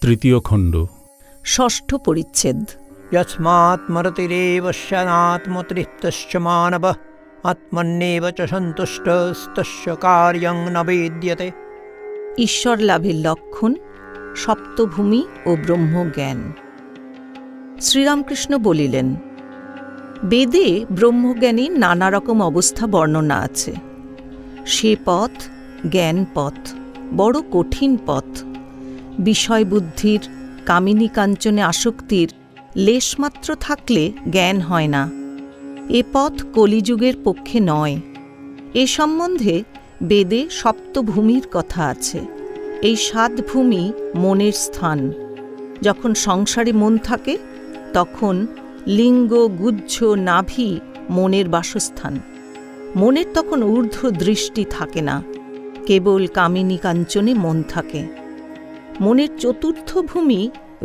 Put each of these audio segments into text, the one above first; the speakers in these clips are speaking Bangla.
তৃতীয় খণ্ড, ষষ্ঠ পরিচ্ছেদ। यस्मात् मरतिरेव स्यात्मतृप्तश्च मानवः आत्मन्येव च सन्तुष्टस्तस्य कार्यं न विद्यते। ঈশ্বর লাভের লক্ষণ, সপ্তভূমি ও ব্রহ্মজ্ঞান। শ্রীরামকৃষ্ণ বলিলেন, বেদে ব্রহ্মজ্ঞানীর নানা রকম অবস্থা বর্ণনা আছে। সে পথ জ্ঞান পথ, বড় কঠিন পথ। বিষয় বুদ্ধির, কামিনী কাঞ্চনে আসক্তির লেশমাত্র থাকলে জ্ঞান হয় না। এ পথ কলিযুগের পক্ষে নয়। এ সম্বন্ধে বেদে সপ্তভূমির কথা আছে। এই ৭ ভূমি মনের স্থান। যখন সংসারে মন থাকে তখন লিঙ্গ, গুহ্য, নাভি মনের বাসস্থান। মনের তখন ঊর্ধ্ব দৃষ্টি থাকে না, কেবল কামিনী কাঞ্চনে মন থাকে। মনের চতুর্থ ভূমি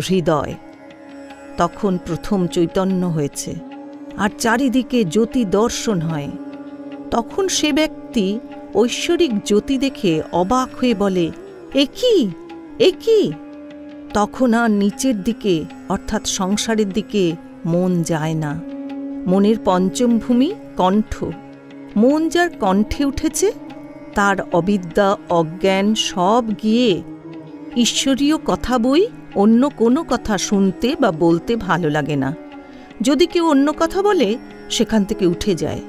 হৃদয়। তখন প্রথম চৈতন্য হয়েছে, আর চারিদিকে জ্যোতি দর্শন হয়। তখন সে ব্যক্তি ঐশ্বরিক জ্যোতি দেখে অবাক হয়ে বলে, এ কি, এ কি? তখন আর নিচের দিকে অর্থাৎ সংসারের দিকে মন যায় না। মনের পঞ্চম ভূমি কণ্ঠ। মন যার কণ্ঠে উঠেছে তার অবিদ্যা, অজ্ঞান সব গিয়ে ঈশ্বরীয় কথা বই অন্য কোনো কথা শুনতে বা বলতে ভালো লাগে না। যদি কেউ অন্য কথা বলে সেখান থেকে উঠে যায়।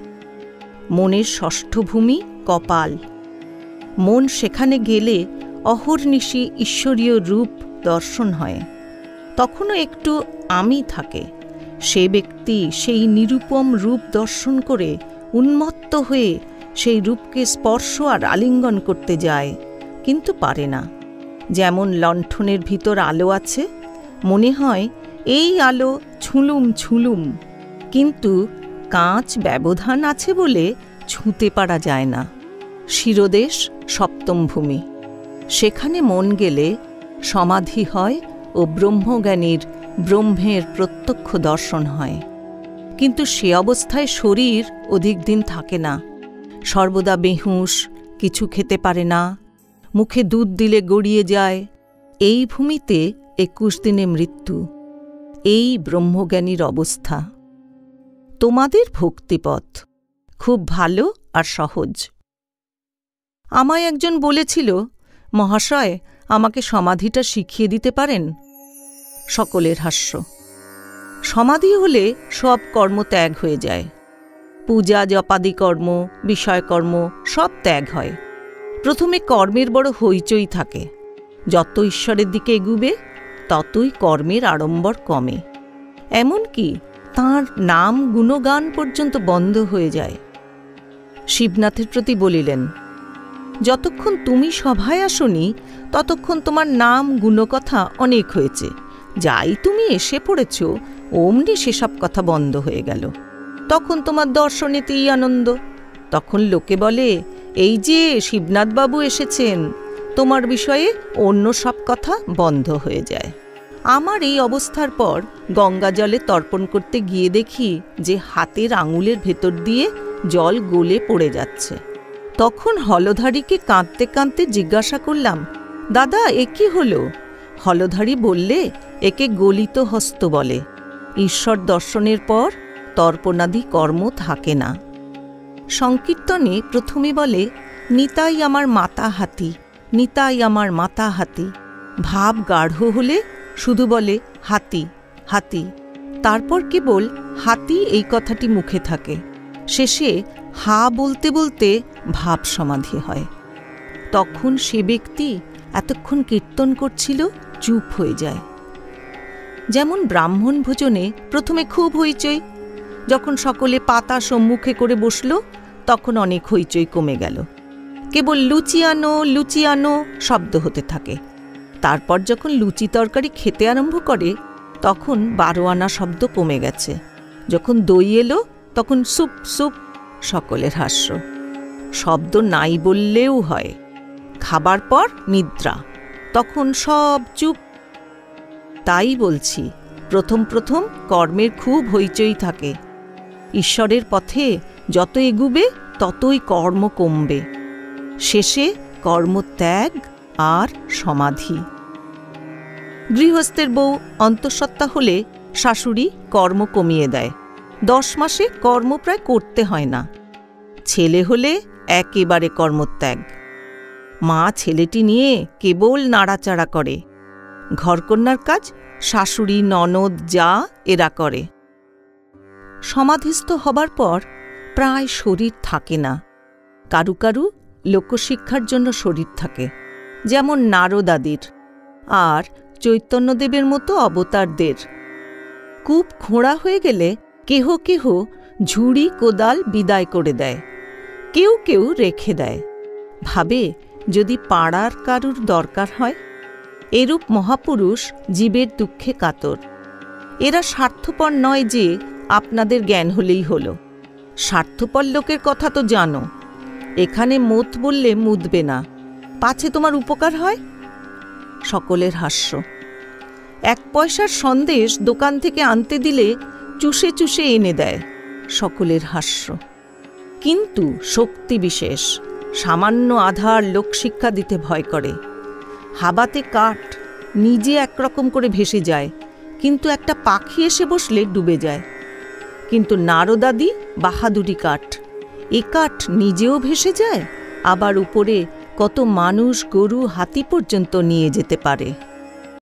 মনের ষষ্ঠ ভূমি কপাল। মন সেখানে গেলে অহর্নিশি ঈশ্বরীয় রূপ দর্শন হয়। তখনও একটু আমি থাকে। সে ব্যক্তি সেই নিরূপম রূপ দর্শন করে উন্মত্ত হয়ে সেই রূপকে স্পর্শ আর আলিঙ্গন করতে যায়, কিন্তু পারে না। যেমন লণ্ঠনের ভিতর আলো আছে, মনে হয় এই আলো ছুঁলুম ছুঁলুম, কিন্তু কাঁচ ব্যবধান আছে বলে ছুঁতে পারা যায় না। শিরোদেশ সপ্তম ভূমি। সেখানে মন গেলে সমাধি হয় ও ব্রহ্মজ্ঞানীর ব্রহ্মের প্রত্যক্ষ দর্শন হয়। কিন্তু সে অবস্থায় শরীর অধিক দিন থাকে না। সর্বদা বেহুঁশ, কিছু খেতে পারে না, মুখে দুধ দিলে গড়িয়ে যায়। এই ভূমিতে ২১ দিনে মৃত্যু। এই ব্রহ্মজ্ঞানীর অবস্থা। তোমাদের ভক্তিপথ খুব ভালো আর সহজ। আমায় একজন বলেছিল, মহাশয় আমাকে সমাধিটা শিখিয়ে দিতে পারেন? সকলের হাস্য। সমাধি হলে সব কর্ম ত্যাগ হয়ে যায়। পূজা, জপাদি কর্ম, বিষয়কর্ম সব ত্যাগ হয়। প্রথমে কর্মের বড় হইচই থাকে। যত ঈশ্বরের দিকে এগুবে ততই কর্মের আড়ম্বর কমে। এমনকি তাঁর নাম গুণগান পর্যন্ত বন্ধ হয়ে যায়। শিবনাথের প্রতি বলিলেন, যতক্ষণ তুমি সভায় আসনি ততক্ষণ তোমার নাম গুণকথা অনেক হয়েছে। যাই তুমি এসে পড়েছ অমনি সেসব কথা বন্ধ হয়ে গেল। তখন তোমার দর্শনেতেই আনন্দ। তখন লোকে বলে, এই যে শিবনাথবাবু এসেছেন, তোমার বিষয়ে অন্য সব কথা বন্ধ হয়ে যায়। আমার এই অবস্থার পর গঙ্গা জলে তর্পণ করতে গিয়ে দেখি যে হাতের আঙুলের ভেতর দিয়ে জল গলে পড়ে যাচ্ছে। তখন হলধারীকে কাঁদতে কাঁদতে জিজ্ঞাসা করলাম, দাদা এ কি হলো? হলধারী বললে, একে গলিত হস্ত বলে। ঈশ্বর দর্শনের পর তর্পণাদি কর্ম থাকে না। সংকীর্তনে প্রথমে বলে, নিতাই আমার মাতা হাতি, নিতাই আমার মাতা হাতি। ভাব গাঢ় হলে শুধু বলে হাতি হাতি। তারপর কেবল হাতি এই কথাটি মুখে থাকে। শেষে হা বলতে বলতে ভাব সমাধি হয়। তখন সে ব্যক্তি এতক্ষণ কীর্তন করছিল চুপ হয়ে যায়। যেমন ব্রাহ্মণ ভোজনে প্রথমে খুব হইচই। যখন সকলে পাতা সম্মুখে করে বসল তখন অনেক হইচই কমে গেল। কেবল লুচিয়ানো লুচিয়ানো শব্দ হতে থাকে। তারপর যখন লুচি তরকারি খেতে আরম্ভ করে তখন 12 আনা শব্দ কমে গেছে। যখন দই এলো তখন সুপ সুপ। সকলের হাস্য। শব্দ নাই বললেও হয়। খাবার পর নিদ্রা, তখন সব চুপ। তাই বলছি, প্রথম প্রথম কর্মের খুব হইচই থাকে। ঈশ্বরের পথে যত এগুবে ততই কর্ম কমবে। শেষে কর্মত্যাগ আর সমাধি। গৃহস্থের বউ অন্তঃসত্ত্বা হলে শাশুড়ি কর্ম কমিয়ে দেয়, 10 মাসে কর্ম প্রায় করতে হয় না। ছেলে হলে একেবারে কর্মত্যাগ। মা ছেলেটি নিয়ে কেবল নাড়াচাড়া করে। ঘরকন্যার কাজ শাশুড়ি, ননদ, যা এরা করে। সমাধিস্থ হবার পর প্রায় শরীর থাকে না। কারু কারু লোকশিক্ষার জন্য শরীর থাকে, যেমন নারদাদির আর চৈতন্যদেবের মতো অবতারদের। কূপ খোঁড়া হয়ে গেলে কেহ কেহ ঝুড়ি কোদাল বিদায় করে দেয়, কেউ কেউ রেখে দেয়, ভাবে যদি পাড়ার কারুর দরকার হয়। এরূপ মহাপুরুষ জীবের দুঃখে কাতর। এরা স্বার্থপর নয় যে আপনাদের জ্ঞান হলেই হল। স্বার্থপর লোকের কথা তো জানো, এখানে মত বললে মুদবে না, পাছে তোমার উপকার হয়। সকলের হাস্য। 1 পয়সার সন্দেশ দোকান থেকে আনতে দিলে চুষে চুষে এনে দেয়। সকলের হাস্য। কিন্তু শক্তি বিশেষ, সামান্য আধার লোকশিক্ষা দিতে ভয় করে। হাবাতে কাঠ নিজে একরকম করে ভেসে যায়, কিন্তু একটা পাখি এসে বসলে ডুবে যায়। কিন্তু নারদাদি বাহাদুরি কাঠ, এ কাঠ নিজেও ভেসে যায়, আবার উপরে কত মানুষ, গরু, হাতি পর্যন্ত নিয়ে যেতে পারে।